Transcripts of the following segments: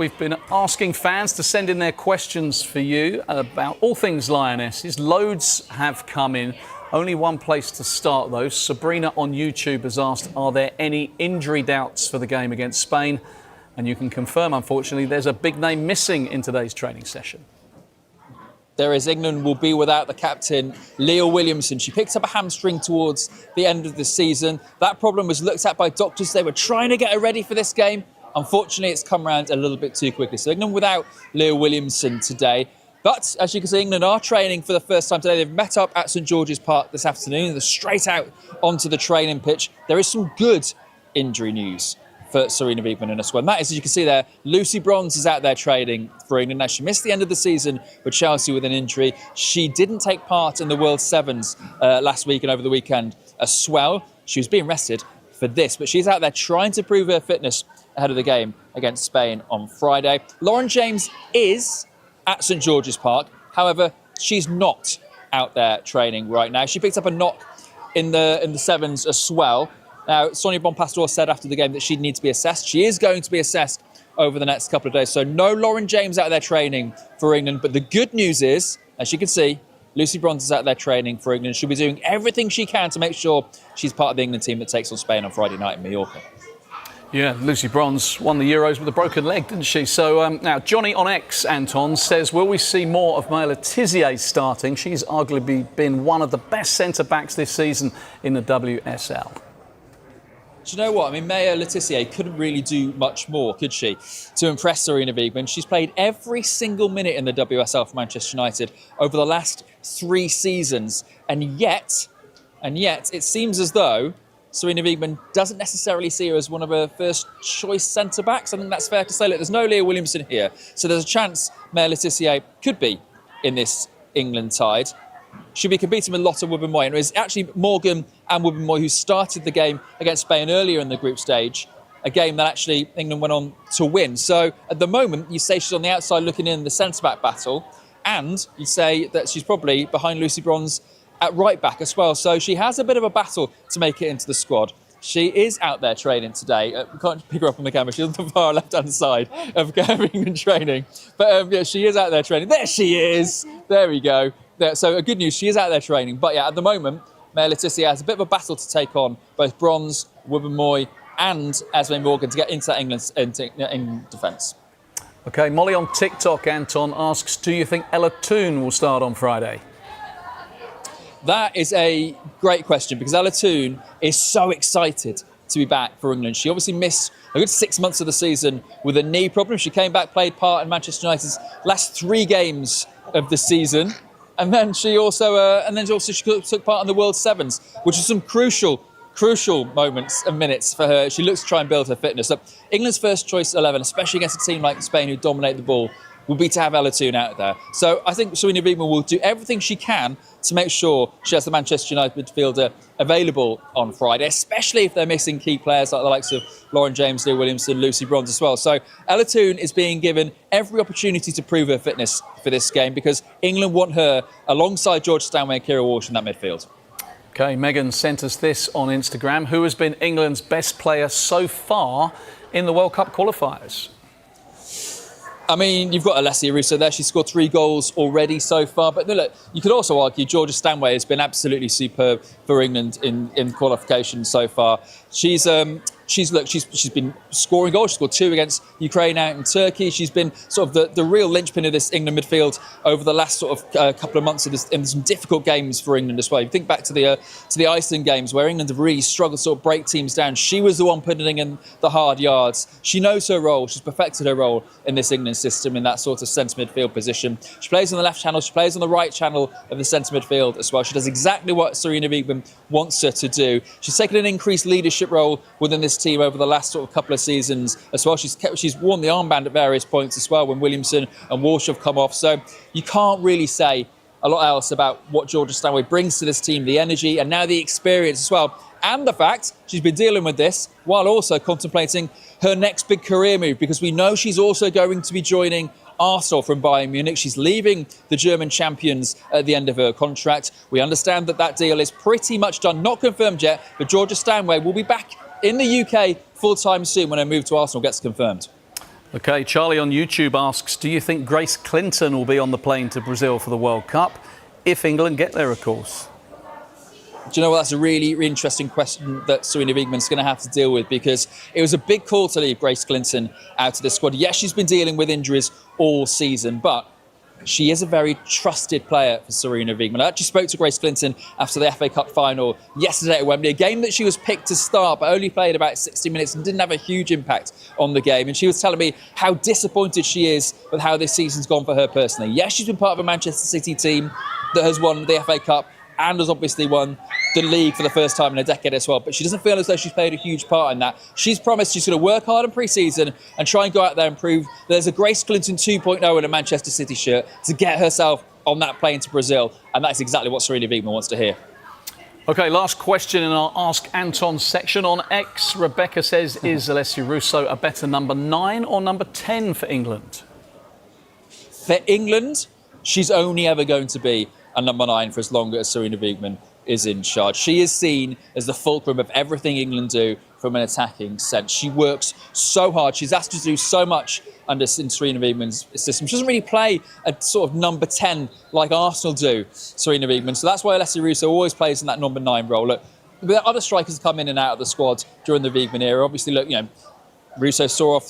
We've been asking fans to send in their questions for you about all things Lionesses. Loads have come in. Only one place to start, though. Sabrina on YouTube has asked, are there any injury doubts for the game against Spain? And you can confirm, unfortunately, there's a big name missing in today's training session. There is. England will be without the captain, Leah Williamson. She picked up a hamstring towards the end of the season. That problem was looked at by doctors. They were trying to get her ready for this game. Unfortunately, it's come around a little bit too quickly. So England without Leah Williamson today. But as you can see, England are training for the first time today. They've met up at St George's Park this afternoon. They're straight out onto the training pitch. There is some good injury news for Sarina Wiegman and her squad. And that is, as you can see there, Lucy Bronze is out there training for England. Now, she missed the end of the season with Chelsea with an injury. She didn't take part in the World Sevens last week and over the weekend as well. She was being rested for this, but she's out there trying to prove her fitness ahead of the game against Spain on Friday. Lauren James is at St George's Park. However, she's not out there training right now. She picked up a knock in the sevens as well. Now, Sonia Bonpastor said after the game that she'd need to be assessed. She is going to be assessed over the next couple of days. So no Lauren James out there training for England. But the good news is, as you can see, Lucy Bronze is out there training for England. She'll be doing everything she can to make sure she's part of the England team that takes on Spain on Friday night in Mallorca. Yeah, Lucy Bronze won the Euros with a broken leg, didn't she? So now Johnny on X, Anton, says, will we see more of Maya Tissier starting? She's arguably been one of the best centre-backs this season in the WSL. Do you know what? I mean, Maya Tissier couldn't really do much more, could she, to impress Sarina Wiegman. She's played every single minute in the WSL for Manchester United over the last 3 seasons. And yet, it seems as though Sarina Wiegman doesn't necessarily see her as one of her first choice centre-backs. I think that's fair to say. Look, there's no Leah Williamson here. So there's a chance Maya Tissier could be in this England side. She'll be competing with Lotte Wubben-Moy. And it was actually Morgan and Wubben-Moy who started the game against Spain earlier in the group stage, a game that actually England went on to win. So at the moment, you say she's on the outside looking in the centre-back battle, and you say that she's probably behind Lucy Bronze at right back as well. So she has a bit of a battle to make it into the squad. She is out there training today. We can't pick her up on the camera. She's on the far left-hand side of England training. But yeah, she is out there training. There she is. There we go. So good news, she is out there training. But yeah, at the moment, Maya Tissier has a bit of a battle to take on both Bronze, Wubben-Moy and Esme Morgan to get into that England defence. OK, Molly on TikTok, Anton, asks, do you think Ella Toone will start on Friday? That is a great question because Ella Toone is so excited to be back for England. She obviously missed a good 6 months of the season with a knee problem. She came back, played part in Manchester United's last 3 games of the season. And then she also took part in the World Sevens, which is some crucial moments and minutes for her. She looks to try and build her fitness. Look, England's first choice 11, especially against a team like Spain who dominate the ball, would be to have Ella Toone out there. So I think Sarina Wiegman will do everything she can to make sure she has the Manchester United midfielder available on Friday, especially if they're missing key players like the likes of Lauren James, Leah Williamson, Lucy Bronze as well. So Ella Toone is being given every opportunity to prove her fitness for this game because England want her alongside George Stanway and Kira Walsh in that midfield. OK, Megan sent us this on Instagram. Who has been England's best player so far in the World Cup qualifiers? I mean, you've got Alessia Russo there. She's scored 3 goals already so far. But look, you could also argue Georgia Stanway has been absolutely superb for England in qualification so far. She's been scoring goals. She scored 2 against Ukraine out in Turkey. She's been sort of the real linchpin of this England midfield over the last sort of couple of months in some difficult games for England as well. You think back to the Iceland games where England have really struggled to sort of break teams down. She was the one putting in the hard yards. She knows her role. She's perfected her role in this England system in that sort of centre midfield position. She plays on the left channel. She plays on the right channel of the centre midfield as well. She does exactly what Sarina Wiegman wants her to do. She's taken an increased leadership role within this team over the last sort of couple of seasons as well. She's worn the armband at various points as well when Williamson and Walsh have come off. So you can't really say a lot else about what Georgia Stanway brings to this team, the energy and now the experience as well. And the fact she's been dealing with this while also contemplating her next big career move because we know she's also going to be joining Arsenal from Bayern Munich. She's leaving the German champions at the end of her contract. We understand that deal is pretty much done, not confirmed yet, but Georgia Stanway will be back in the UK full-time soon when her move to Arsenal gets confirmed. Okay, Charlie on YouTube asks, do you think Grace Clinton will be on the plane to Brazil for the World Cup? If England get there, of course. Do you know what? That's a really, really interesting question that Serena Wiegman's going to have to deal with, because it was a big call to leave Grace Clinton out of the squad. Yes, she's been dealing with injuries all season, but she is a very trusted player for Serena Wiegman. I actually spoke to Grace Clinton after the FA Cup final yesterday at Wembley, a game that she was picked to start, but only played about 60 minutes and didn't have a huge impact on the game. And she was telling me how disappointed she is with how this season's gone for her personally. Yes, she's been part of a Manchester City team that has won the FA Cup and has obviously won the league for the first time in a decade as well. But she doesn't feel as though she's played a huge part in that. She's promised she's going to work hard in pre-season and try and go out there and prove there's a Grace Clinton 2.0 in a Manchester City shirt to get herself on that plane to Brazil. And that's exactly what Serena Wiegman wants to hear. OK, last question in our Ask Anton section on X. Rebecca says, is Alessia Russo a better number 9 or number 10 for England? For England, she's only ever going to be a number 9 for as long as Serena Wiegman is in charge. She is seen as the fulcrum of everything England do from an attacking sense. She works so hard. She's asked to do so much in Serena Wiegman's system. She doesn't really play a sort of number 10 like Arsenal do, Serena Wiegman. So that's why Alessia Russo always plays in that number 9 role. Look, the other strikers come in and out of the squad during the Wiegman era. Obviously, look, Russo saw off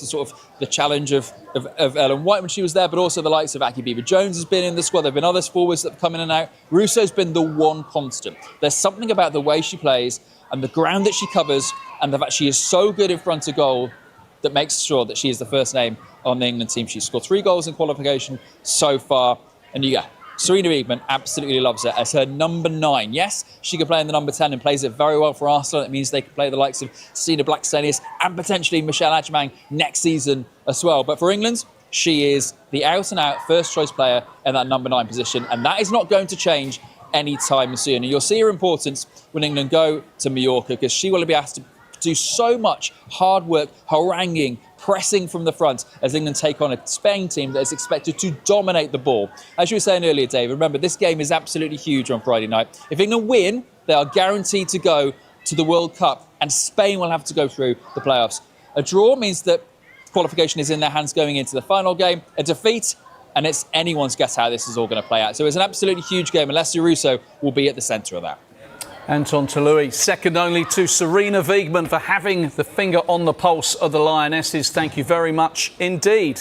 the challenge of Ellen White when she was there, but also the likes of Aki Beaver-Jones has been in the squad. There have been others forwards that have come in and out. Russo's been the one constant. There's something about the way she plays and the ground that she covers and the fact she is so good in front of goal that makes sure that she is the first name on the England team. She's scored 3 goals in qualification so far. And Serena Wiegman absolutely loves her as her number 9. Yes, she can play in the number 10 and plays it very well for Arsenal. It means they can play the likes of Stina Blackstenius and potentially Michelle Adjemang next season as well. But for England, she is the out-and-out first-choice player in that number 9 position, and that is not going to change anytime soon. And you'll see her importance when England go to Mallorca, because she will be asked to do so much hard work, haranguing, pressing from the front as England take on a Spain team that is expected to dominate the ball. As you were saying earlier, Dave, remember, this game is absolutely huge on Friday night. If England win, they are guaranteed to go to the World Cup, and Spain will have to go through the playoffs. A draw means that qualification is in their hands going into the final game. A defeat, and it's anyone's guess how this is all going to play out. So it's an absolutely huge game. Alessia Russo will be at the centre of that. Anton Toloui, second only to Serena Wiegman for having the finger on the pulse of the Lionesses. Thank you very much indeed.